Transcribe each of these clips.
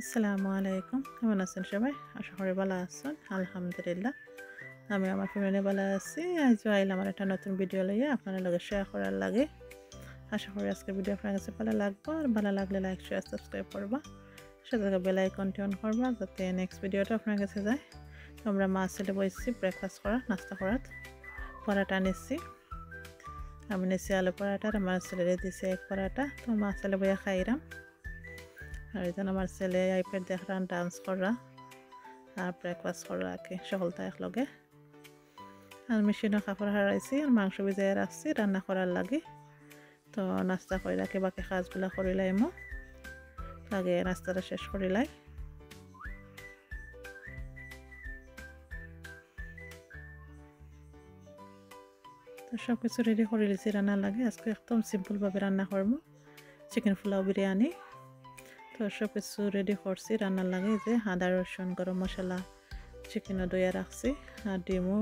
আসসালামু আলাইকুম, কেমন আছেন সবাই? আশা করি ভালো আছেন। আলহামদুলিল্লাহ আমি আমার ফ্যামিলি ভালো আছি। আজও আইলাম আমার একটা নতুন ভিডিও লইয়া আপনাদের লগে শেয়ার করার লাগে। আশা করি আজকের ভিডিও আপনার কাছে ভালো লাগবে। আর ভালো লাগলে লাইক শেয়ার সাবস্ক্রাইব করবা, সাথে বেল আইকনটি অন করবা যাতে নেক্সট ভিডিওটা আপনার কাছে যায়। তো আমরা মা ছেলে বসেছি ব্রেকফাস্ট করা, নাস্তা করার। পরাটা নিচ্ছি, আমি নিচ্ছি আলু পরাটা, আর আমার ছেলেরে দিছি এক পরাটা। তো মা ছেলে বইয়া খাইলাম। আর এই আমার ছেলে আইপ্যাড দেখরান ডান্স করা আর ব্রেকফাস্ট করা কি সকলটা একলগে। আর মেশিনে কাপড় হারাইছি আর মাংস ভিজাই রাখছি রান্না করার লাগে। তো নাস্তা করে রাখি, বাকি কাজগুলা করিলাইমো, আগে নাস্তাটা শেষ করিলাই। তো সব কিছু রেডি করে লিছি রান্নার লাগে। আজকে একদম সিম্পলভাবে রান্না করবো, চিকেন পোলাও বিরিয়ানি। তো সব কিছু রেডি করছি রান্নার লাগে, যে আদা রসুন গরম মশলা চিকেনও দইয়া রাখছি আর ডিমও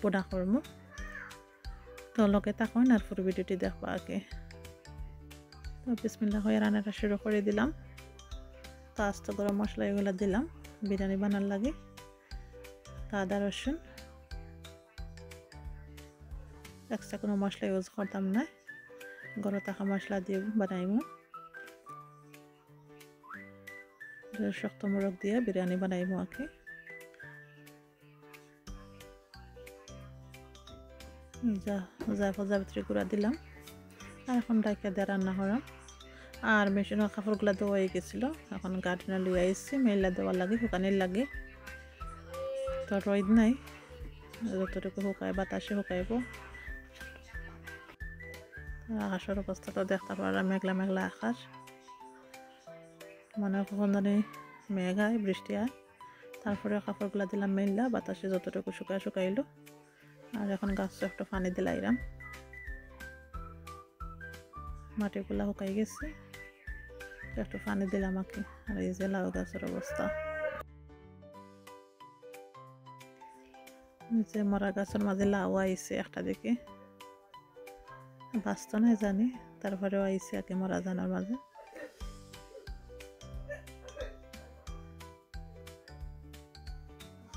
পোড়া করবো। তো লগে থাকুন আর পুরো ভিডিওটি দেখবো আগে। তো বিসমিল্লাহ হয়ে রান্নাটা শুরু করে দিলাম। তো আস্ত গরম মশলা এগুলো দিলাম বিরিয়ানি বানার লাগে। তো আদা রসুন এক্সট্রা কোনো মশলা ইউজ করতাম না, গরম থাকা মশলা দিয়ে বানাইমু। শক্ত মোরগ দিয়ে বিরিয়ানি বানাইমু আর কি। জাফরি গুঁড়া দিলাম আর এখন ডাইকা দিয়ে রান্না করাম। আর মেশিনের কাপড়গুলো দেওয়া হয়ে গেছিলো, এখন গার্ডেনে লুই আইসি মেলা দেওয়ার লাগে, শুকানির লাগে। তো রোদ নাই, যতটুকু শুকায় বাতাসে শুকাইব। আকাশের অবস্থাটা দেখতে পারা মেঘলা মেঘলা আকাশ, মনে হয় কখন জানি মেঘ হয় বৃষ্টি হয়। তারপরে কাপড়গুলা দিলাম মেললা, বাতাসে যতটুকু শুকাইলো। আর এখন গাছ একটু পানি দিলাইলাম, মাটিগুলা শুকাই গেছে, একটু পানি দিলাম আর কি। আর এই যে লাউ গাছের অবস্থা, যে মরা গাছের মাঝে লাউ আইছে একটা দিকে, বাঁচত না জানি, তারপরেও আইছে আর কি মরা জানার মাঝে।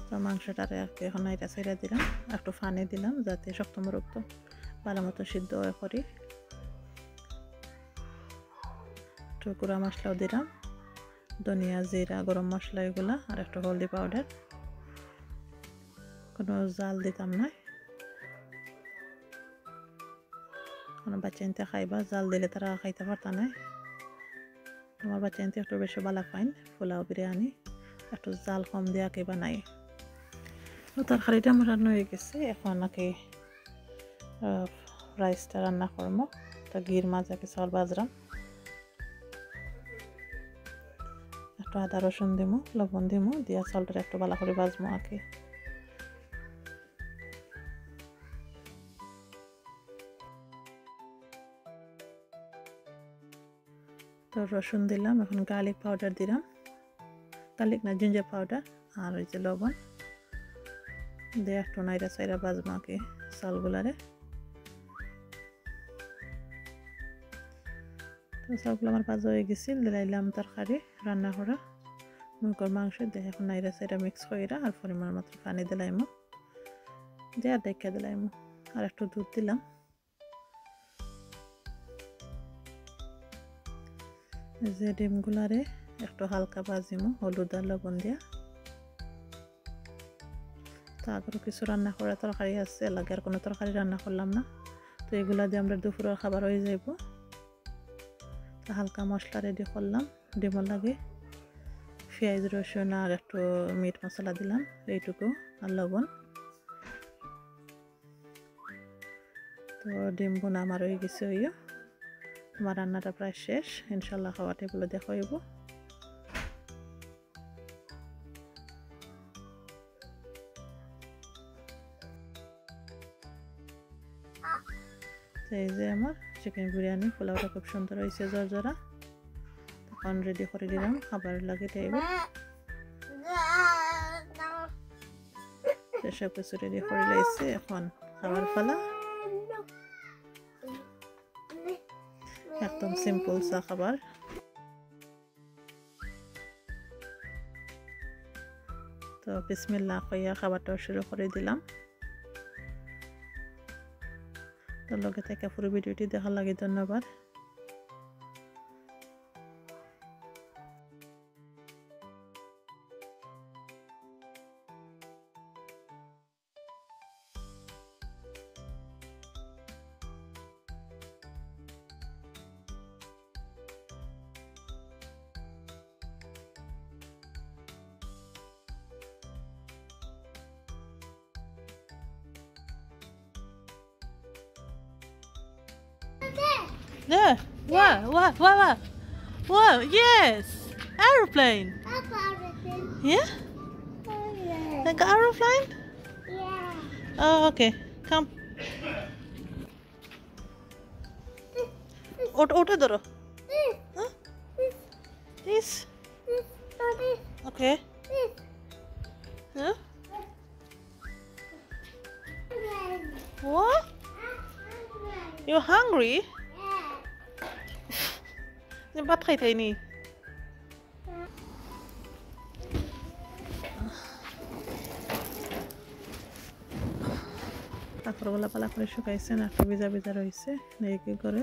তো মাংসটারে আর কি এখন এটা ছেড়ে দিলাম, একটু পানি দিলাম যাতে শক্ত মোরগ তো ভালো মতো সিদ্ধ হয়ে করি। একটু গুঁড়া মশলাও দিলাম, ধনিয়া জিরা গরম মশলা এগুলা, আর একটু হলদি পাউডার। কোনো জাল দিতাম না, কোনো বাচ্চা নিতে খাইবা জাল দিলে তারা খাইতে পারতা না। আমার বাচ্চা নিতে একটু বেশি ভালো পাইন পোলাও বিরিয়ানি, একটু জাল কম দিয়ে কে বানাই। তো তরকারিটা আমার রান্না হয়ে গেছে, এখন নাকি রাইসটা রান্না করবো। তো ঘির মাঝে চাউল বাজরাম, একটু আদা রসুন দিমু লবণ দিমু দিয়া চাউলটা একটু ভালো করে বাজবো আঁকি। তো রসুন দিলাম, এখন গার্লিক পাউডার দিলাম, গার্লিক না জিঞ্জার পাউডার, আর ওই যে লবণ দিয়ে একটু নাইরা চাইরা বাজবো আঁকি চাউলগুলারে। তো চাউলগুলো আমার ভাজা হয়ে গেছিল, দিলাইলাম তরকারি রান্না করা মুরগির মাংস দিয়ে, এখন নাইরা চাইরা মিক্স কইরা আর পরিমাণ মতো পানি দিলাইমু, দিয়ে আর দেখে দিলাইমু, আর একটু দুধ দিলাম। যে ডিমগুলারে একটু হালকা ভাজিমু হলুদ আর লবণ দিয়া। তো আগেও কিছু রান্না করা তরকারি আছে, লাগে আর কোনো তরকারি রান্না করলাম না। তো এগুলা দিয়ে আমরা দুপুরের খাবার হয়ে যাইব। তো হালকা মশলা রেডি করলাম ডিমর লাগে, পেঁয়াজ রসুন আর একটু মিট মশলা দিলাম এইটুকু, আর লবণ। তো ডিম বোনা আমার হয়ে গেছে, হইয়া আমার রান্নাটা প্রায় শেষ। ইনশাল্লাহ খাওয়া টেবিলে দেখা হইব। তো এই যে আমার চিকেন বিরিয়ানি পোলাওটা খুব সুন্দর হয়েছে জর্জরা। তখন রেডি করে দিলাম খাবার লাগে টেবিল। সব কিছু রেডি করে লাইছে, এখন খাবার পালা। একদম সিম্পল চা খাবার। তো বিসমিল্লাহ কইয়া খাবারটা শুরু করে দিলাম। তো লগে থেকে পুরো ভিডিওটি দেখার লাগে ধন্যবাদ। There. Wow, yes. Aeroplane. Yeah? Like an aeroplane? Oh, okay. Come. Oto doro. Huh? This? Okay. Huh? What? You're hungry? Ba't kayo tayo ni? কাপড়গুলো পালা করে শুকাইছে না, একটু ভিজা ভিজা রয়েছে, কি করে